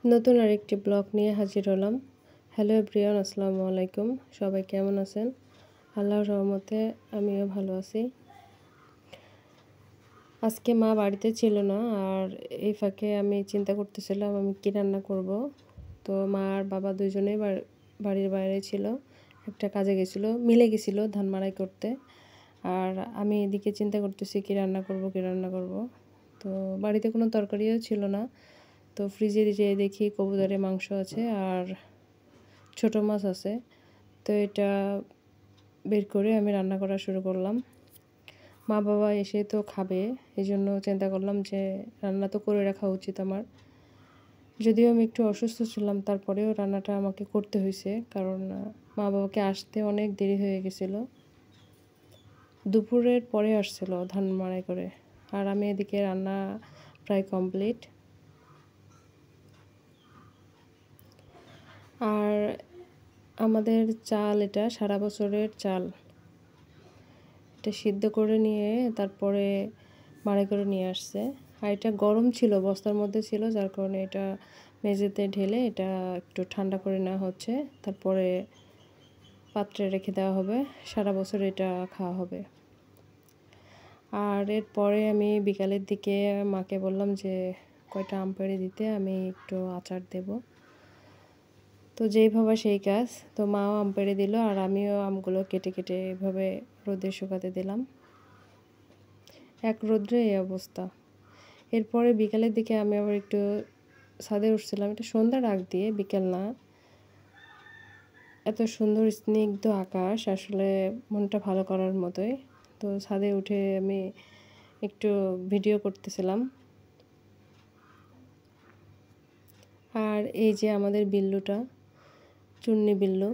নতুন আরেকটি ব্লগ নিয়ে হাজির হলাম। হ্যালো এভরিওয়ান, আসসালামু আলাইকুম। সবাই কেমন আছেন? আল্লাহর রহমতে আমিও ভালো আছি। আজকে মা বাড়িতে ছিল না, আর এই ফাঁকে আমি চিন্তা করতেছিলাম আমি কী রান্না করব। তো মা আর বাবা দুইজনেই বাড়ির বাইরে ছিল, একটা কাজে গেছিলো, মিলে গেছিলো ধান মাড়াই করতে। আর আমি এদিকে চিন্তা করতেছি কী রান্না করব। তো বাড়িতে কোনো তরকারিও ছিল না। তো ফ্রিজে যেয়ে দেখি কবুতরের মাংস আছে আর ছোট মাছ আছে। তো এটা বের করে আমি রান্না করা শুরু করলাম। মা বাবা এসে তো খাবে, এই জন্য চিন্তা করলাম যে রান্না তো করে রাখা উচিত আমার। যদিও আমি একটু অসুস্থ ছিলাম, তারপরেও রান্নাটা আমাকে করতে হয়েছে, কারণ মা বাবাকে আসতে অনেক দেরি হয়ে গেছিলো। দুপুরের পরে আসছিল ধান মাড়াই করে, আর আমি এদিকে রান্না প্রায় কমপ্লিট। আর আমাদের চাল, এটা সারা বছরের চাল। এটা সিদ্ধ করে নিয়ে তারপরে মাড়াই করে নিয়ে আসছে। আর এটা গরম ছিল, বস্তার মধ্যে ছিল, যার কারণে এটা মেঝেতে ঢেলে এটা একটু ঠান্ডা করে নেওয়া হচ্ছে। তারপরে পাত্রে রেখে দেওয়া হবে, সারা বছর এটা খাওয়া হবে। আর এরপরে আমি বিকালের দিকে মাকে বললাম যে কয়টা আম পেড়ে দিতে, আমি একটু আচার দেব। তো যেই ভাবা সেই কাজ। তো মাও আম পেড়ে দিল, আর আমিও আমগুলো কেটে কেটে এভাবে রোদে শুকাতে দিলাম। এক রোদ্রে এই অবস্থা। এরপরে বিকালের দিকে আমি আবার একটু ছাদে উঠছিলাম, এটা সন্ধ্যার আগ দিয়ে, বিকেল না। এত সুন্দর স্নিগ্ধ আকাশ, আসলে মনটা ভালো করার মতোই। তো ছাদে উঠে আমি একটু ভিডিও করতেছিলাম। আর এই যে আমাদের বিল্লুটা, চুন্নি বিল্লু,